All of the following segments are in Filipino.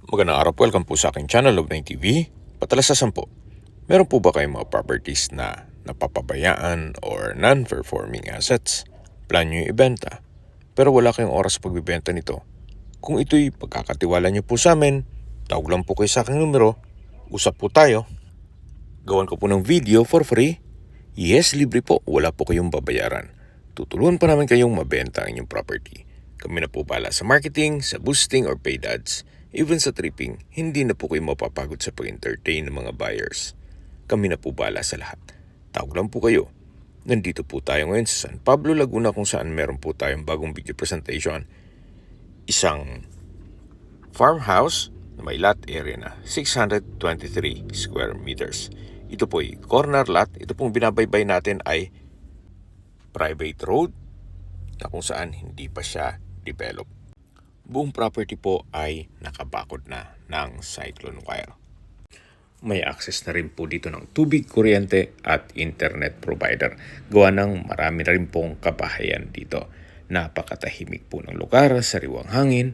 Magandang araw po, welcome po sa aking channel, Love9 TV. Patalasasan po, meron po ba kayong mga properties na napapabayaan or non-performing assets? Plan nyo yung ibenta, pero wala kayong oras pagbibenta nito. Kung ito'y pagkakatiwala nyo po sa amin, tawag lang po kayo sa aking numero, usap po tayo. Gawan ko po ng video for free. Yes, libre po, wala po kayong babayaran. Tutulungan pa namin kayong mabenta ang inyong property. Kami na po pala sa marketing, sa boosting or paid ads. Even sa tripping, hindi na po kayo mapapagod sa pag-entertain ng mga buyers. Kami na po bala sa lahat. Tawag lang po kayo. Nandito po tayo ngayon sa San Pablo, Laguna kung saan meron po tayong bagong video presentation. Isang farmhouse na may lot area na 623 square meters. Ito po ay corner lot. Ito pong binabaybay natin ay private road na kung saan hindi pa siya develop. Buong property po ay nakabakod na ng cyclone wire. May access na rin po dito ng tubig, kuryente at internet provider. Gawa ng marami na rin pong kabahayan dito. Napakatahimik po ng lugar, sariwang hangin.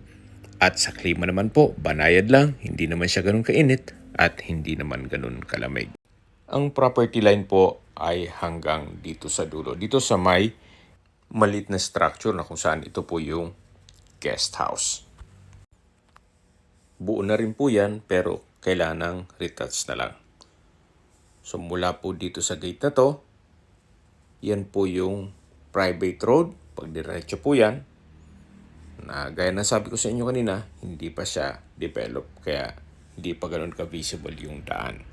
At sa klima naman po, banayad lang, hindi naman siya ganun kainit at hindi naman ganun kalamig. Ang property line po ay hanggang dito sa dulo. Dito sa may maliit na structure na kung saan ito po yung guest house. Buo na rin po yan pero kailangan ng retouch na lang. So mula po dito sa gate na to, yan po yung private road. Pag diretso po yan, na gaya ng sabi ko sa inyo kanina, hindi pa siya develop kaya hindi pa ganun ka-visible yung daan.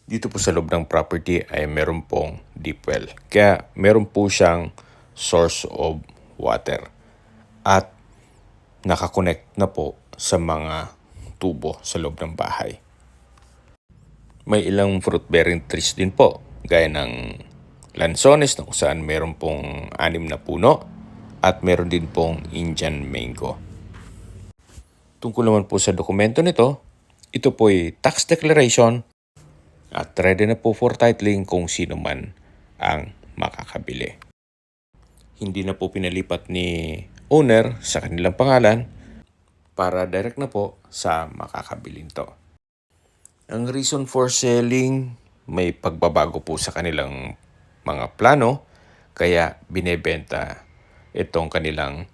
Dito po sa loob ng property ay meron pong deep well. Kaya meron po siyang source of water. At nakakonect na po sa mga tubo sa loob ng bahay. May ilang fruit-bearing trees din po, gaya ng lansones na kung saan meron pong 6 na puno at meron din pong Indian mango. Tungkol naman po sa dokumento nito, ito po ay tax declaration at ready na po for titling kung sino man ang makakabili. Hindi na po pinalipat ni owner sa kanilang pangalan para direct na po sa makakabilin to. Ang reason for selling, may pagbabago po sa kanilang mga plano kaya binebenta itong kanilang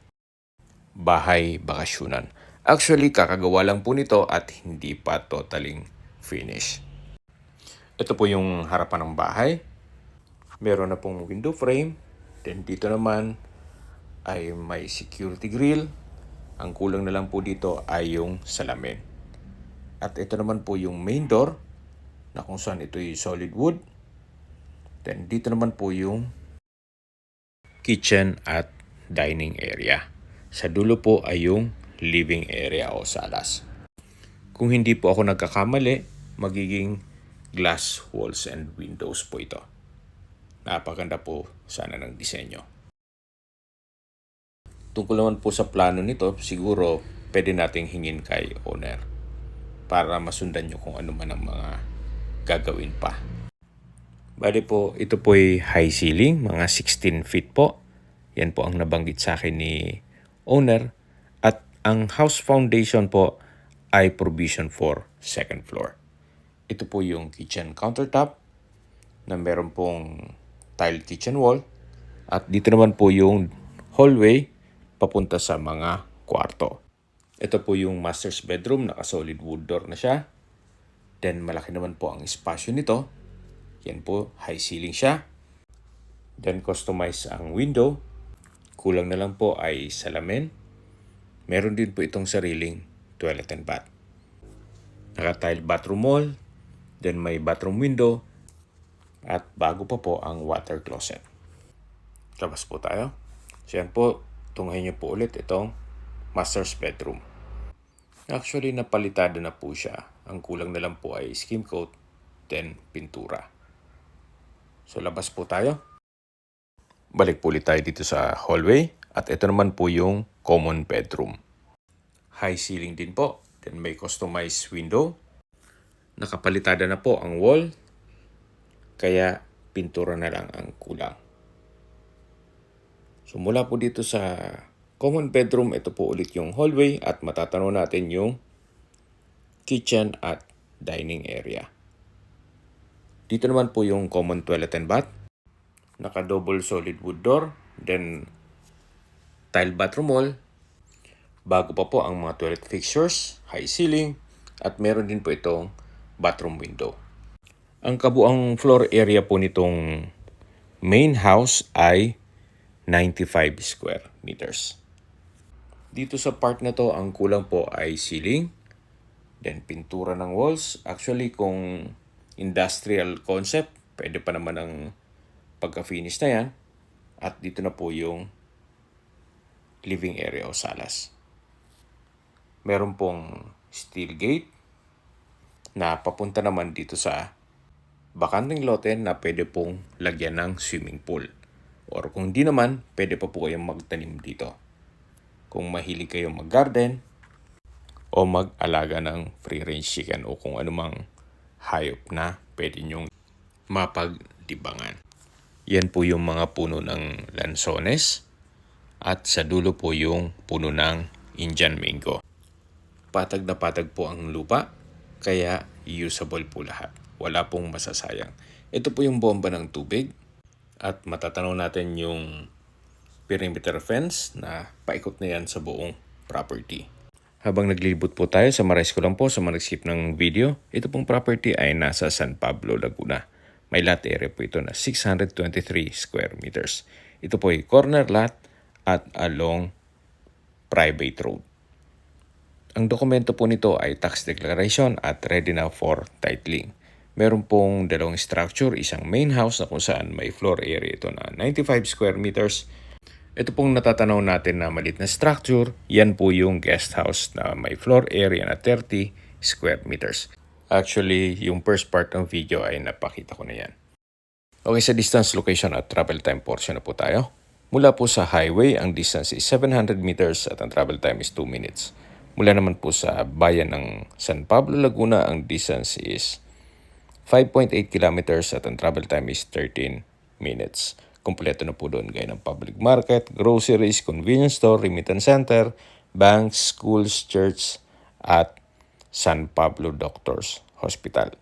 bahay bakasyunan. Actually, kakagawa lang po nito at hindi pa totaling finished. Ito po yung harapan ng bahay. Meron na pong window frame. Then dito naman ay may security grill. Ang kulang na lang po dito ay yung salamin. At ito naman po yung main door na kung saan ito yung solid wood. Then dito naman po yung kitchen at dining area. Sa dulo po ay yung living area o salas. Kung hindi po ako nagkakamali, magiging glass walls and windows po ito. Napaganda po sana ng disenyo. Tungkol naman po sa plano nito, siguro pwede nating hingin kay owner para masundan nyo kung ano man ang mga gagawin pa. Bali po, ito po ay high ceiling, mga 16 feet po. Yan po ang nabanggit sa akin ni owner. At ang house foundation po ay provision for second floor. Ito po yung kitchen countertop na meron pong tile kitchen wall. At dito naman po yung hallway papunta sa mga kwarto. Ito po yung master's bedroom, naka-solid wood door na siya. Then malaki naman po ang espasyo nito. Yan po, high ceiling siya. Then customize ang window. Kulang na lang po ay salamin. Meron din po itong sariling toilet and bath. Naka-tile bathroom wall. Then may bathroom window. At bago pa po ang water closet. Labas po tayo. So yan po, tunghayin niyo po ulit itong master's bedroom. Actually, napalitada na po siya. Ang kulang na lang po ay skim coat, then pintura. So labas po tayo. Balik po ulit tayo dito sa hallway. At ito naman po yung common bedroom. High ceiling din po. Then may customized window. Nakapalitada na po ang wall. Kaya pintura na lang ang kulang. So mula po dito sa common bedroom, ito po ulit yung hallway at matatanaw natin yung kitchen at dining area. Dito naman po yung common toilet and bath. Naka-double solid wood door. Then, tile bathroom wall. Bago pa po ang mga toilet fixtures, high ceiling, at meron din po itong bathroom window. Ang kabuang floor area po nitong main house ay 95 square meters. Dito sa part na to, ang kulang po ay ceiling, then pintura ng walls. Actually, kung industrial concept, pwede pa naman ang pagka-finish na yan. At dito na po yung living area o salas. Meron pong steel gate na papunta naman dito sa bakanteng lote na pwede pong lagyan ng swimming pool. Or kung di naman, pwede pa po kayong magtanim dito. Kung mahilig kayong mag-garden o mag-alaga ng free-range chicken o kung anumang hayop na pwede nyong mapagdibangan. Yan po yung mga puno ng lansones at sa dulo po yung puno ng Indian mango. Patag na patag po ang lupa, kaya usable po lahat. Wala pong masasayang. Ito po yung bomba ng tubig at matatanaw natin yung perimeter fence na paikot na yan sa buong property. Habang naglilibot po tayo, summarize ko lang po sa mga nag-skip ng video, ito pong property ay nasa San Pablo, Laguna. May lot area po ito na 623 square meters. Ito po ay corner lot at along private road. Ang dokumento po nito ay tax declaration at ready na for titling. Meron pong dalawang structure, isang main house na kung saan may floor area ito na 95 square meters. Ito pong natatanaw natin na maliit na structure, yan po yung guest house na may floor area na 30 square meters. Actually, yung first part ng video ay napakita ko na yan. Okay, sa distance, location at travel time portion na po tayo. Mula po sa highway, ang distance is 700 meters at ang travel time is 2 minutes. Mula naman po sa bayan ng San Pablo, Laguna, ang distance is 5.8 kilometers at ang travel time is 13 minutes. Kompleto na po doon gaya ng public market, groceries, convenience store, remittance center, banks, schools, church, at San Pablo Doctors Hospital.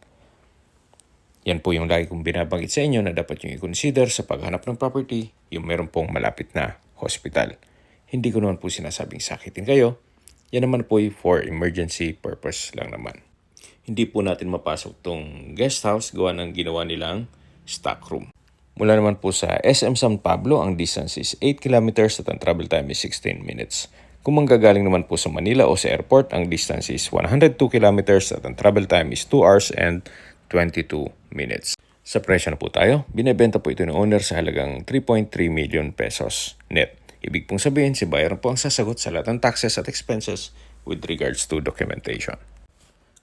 Yan po yung lagi kong binabanggit sa inyo na dapat yung i-consider sa paghanap ng property, yung meron pong malapit na hospital. Hindi ko naman po sinasabing sakitin kayo. Yan naman po for emergency purpose lang naman. Hindi po natin mapasok tong guest house gawa ng ginawa nilang stock room. Mula naman po sa SM San Pablo, ang distance is 8 kilometers at ang travel time is 16 minutes. Kung manggagaling naman po sa Manila o sa airport, ang distance is 102 kilometers at ang travel time is 2 hours and 22 minutes. Sa presyo na po tayo, binebenta po ito ng owner sa halagang 3.3 million pesos net. Ibig pong sabihin, si buyer po ang sasagot sa lahat ng taxes at expenses with regards to documentation.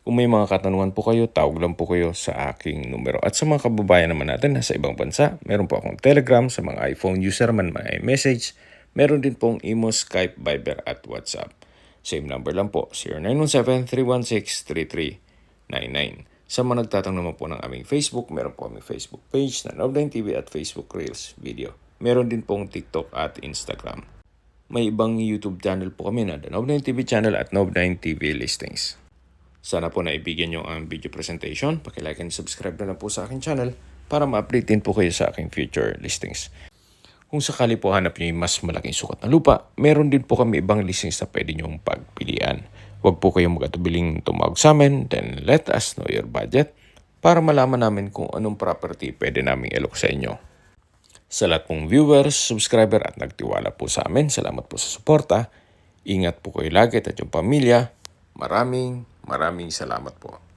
Kung may mga katanungan po kayo, tawag lang po kayo sa aking numero. At sa mga kababayan naman natin na sa ibang bansa, meron po akong Telegram sa mga iPhone user man may message. Meron din pong Imo, Skype, Viber at WhatsApp. Same number lang po, 0917-316-3399. Sa mga nagtatanong naman po ng aming Facebook, meron po aming Facebook page na Nob9 TV at Facebook Reels video. Meron din pong TikTok at Instagram. May ibang YouTube channel po kami na The Nob9 TV channel at Nob9 TV Listings. Sana po naibigyan nyo ang video presentation. Paki-like and subscribe na lang po sa aking channel para ma-update din po kayo sa aking future listings. Kung sakali po hanap nyo yung mas malaking sukat na lupa, meron din po kami ibang listings na pwede nyong pagpilian. Huwag po kayong mag-atubiling tumawag sa amin, then let us know your budget para malaman namin kung anong property pwede namin ilok sa inyo. Sa lahat pong viewers, subscriber at nagtiwala po sa amin, salamat po sa suporta. Ingat po kayo lagi at yung pamilya. Maraming salamat po.